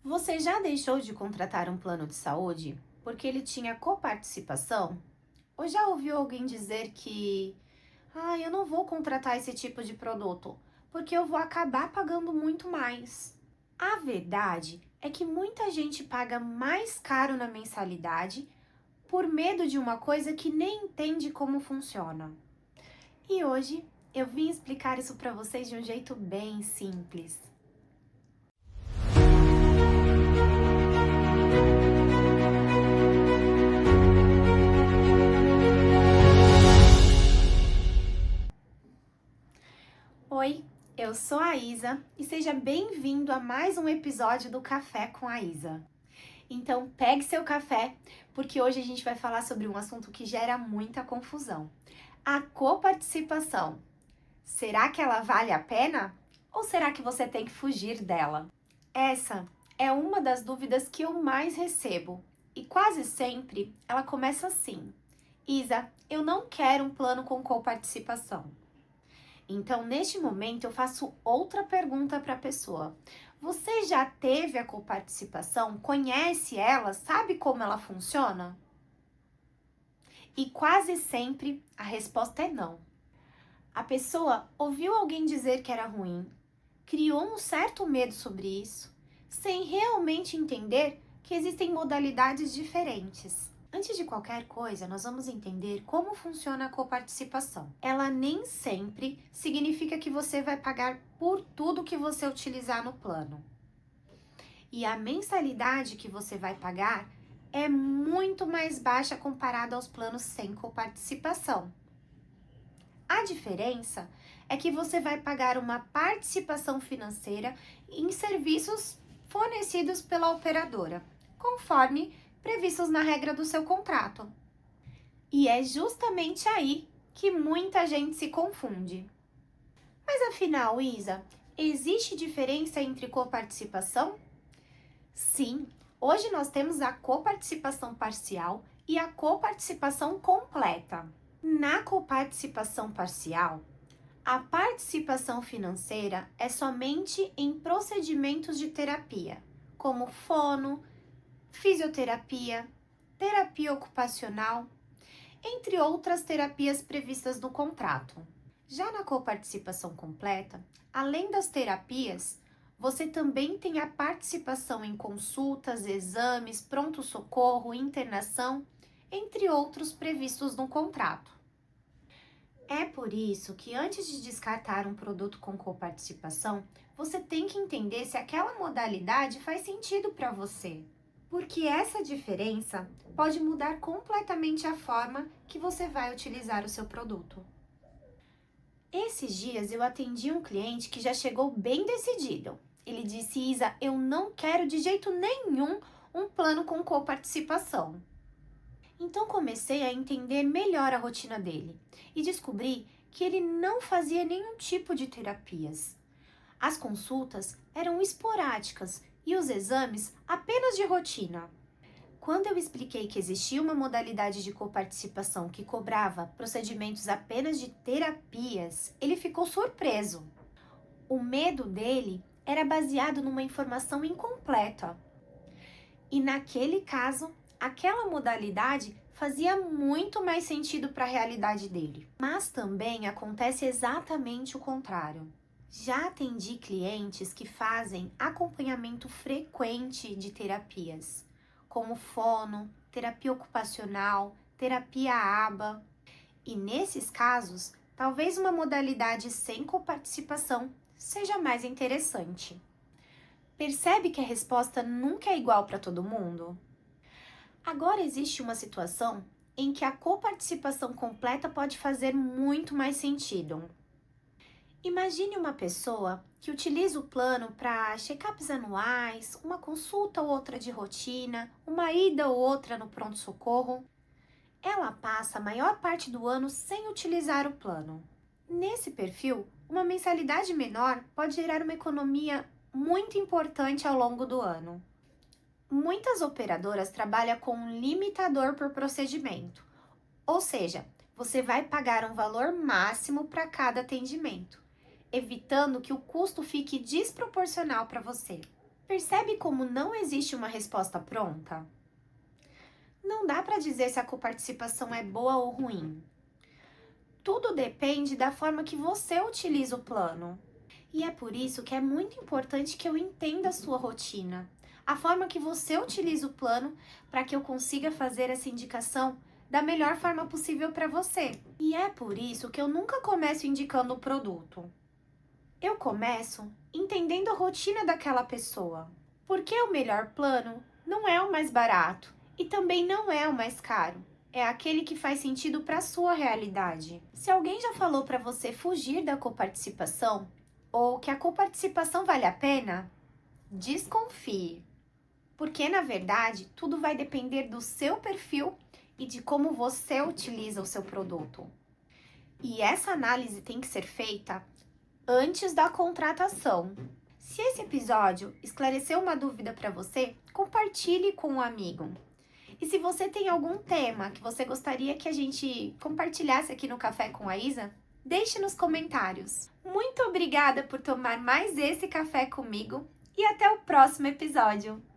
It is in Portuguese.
Você já deixou de contratar um plano de saúde porque ele tinha coparticipação? Ou já ouviu alguém dizer que, eu não vou contratar esse tipo de produto porque eu vou acabar pagando muito mais? A verdade é que muita gente paga mais caro na mensalidade por medo de uma coisa que nem entende como funciona. E hoje eu vim explicar isso para vocês de um jeito bem simples. Oi, eu sou a Isa e seja bem-vindo a mais um episódio do Café com a Isa. Então, pegue seu café, porque hoje a gente vai falar sobre um assunto que gera muita confusão: a coparticipação. Será que ela vale a pena? Ou será que você tem que fugir dela? Essa é uma das dúvidas que eu mais recebo e quase sempre ela começa assim: Isa, eu não quero um plano com coparticipação. Então, neste momento, eu faço outra pergunta para a pessoa. Você já teve a coparticipação? Conhece ela? Sabe como ela funciona? E quase sempre a resposta é não. A pessoa ouviu alguém dizer que era ruim, criou um certo medo sobre isso, sem realmente entender que existem modalidades diferentes. Antes de qualquer coisa, nós vamos entender como funciona a coparticipação. Ela nem sempre significa que você vai pagar por tudo que você utilizar no plano. E a mensalidade que você vai pagar é muito mais baixa comparada aos planos sem coparticipação. A diferença é que você vai pagar uma participação financeira em serviços fornecidos pela operadora, conforme previstos na regra do seu contrato. E é justamente aí que muita gente se confunde. Mas afinal, Isa, existe diferença entre coparticipação? Sim, hoje nós temos a coparticipação parcial e a coparticipação completa. Na coparticipação parcial, a participação financeira é somente em procedimentos de terapia, como fono, fisioterapia, terapia ocupacional, entre outras terapias previstas no contrato. Já na coparticipação completa, além das terapias, você também tem a participação em consultas, exames, pronto-socorro, internação, entre outros previstos no contrato. É por isso que antes de descartar um produto com coparticipação, você tem que entender se aquela modalidade faz sentido para você. Porque essa diferença pode mudar completamente a forma que você vai utilizar o seu produto. Esses dias eu atendi um cliente que já chegou bem decidido. Ele disse: Isa, eu não quero de jeito nenhum um plano com coparticipação. Então comecei a entender melhor a rotina dele e descobri que ele não fazia nenhum tipo de terapias. As consultas eram esporádicas e os exames apenas de rotina. Quando eu expliquei que existia uma modalidade de coparticipação que cobrava procedimentos apenas de terapias, ele ficou surpreso. O medo dele era baseado numa informação incompleta. E naquele caso, aquela modalidade fazia muito mais sentido para a realidade dele. Mas também acontece exatamente o contrário. Já atendi clientes que fazem acompanhamento frequente de terapias, como fono, terapia ocupacional, terapia ABA. E nesses casos, talvez uma modalidade sem coparticipação seja mais interessante. Percebe que a resposta nunca é igual para todo mundo? Agora existe uma situação em que a coparticipação completa pode fazer muito mais sentido. Imagine uma pessoa que utiliza o plano para check-ups anuais, uma consulta ou outra de rotina, uma ida ou outra no pronto-socorro. Ela passa a maior parte do ano sem utilizar o plano. Nesse perfil, uma mensalidade menor pode gerar uma economia muito importante ao longo do ano. Muitas operadoras trabalham com um limitador por procedimento, ou seja, você vai pagar um valor máximo para cada atendimento, evitando que o custo fique desproporcional para você. Percebe como não existe uma resposta pronta? Não dá para dizer se a coparticipação é boa ou ruim. Tudo depende da forma que você utiliza o plano. E é por isso que é muito importante que eu entenda a sua rotina, a forma que você utiliza o plano para que eu consiga fazer essa indicação da melhor forma possível para você. E é por isso que eu nunca começo indicando o produto. Eu começo entendendo a rotina daquela pessoa. Porque o melhor plano não é o mais barato e também não é o mais caro. É aquele que faz sentido para a sua realidade. Se alguém já falou para você fugir da coparticipação ou que a coparticipação vale a pena, desconfie. Porque na verdade, tudo vai depender do seu perfil e de como você utiliza o seu produto. E essa análise tem que ser feita antes da contratação. Se esse episódio esclareceu uma dúvida para você, compartilhe com um amigo. E se você tem algum tema que você gostaria que a gente compartilhasse aqui no Café com a Isa, deixe nos comentários. Muito obrigada por tomar mais esse café comigo e até o próximo episódio!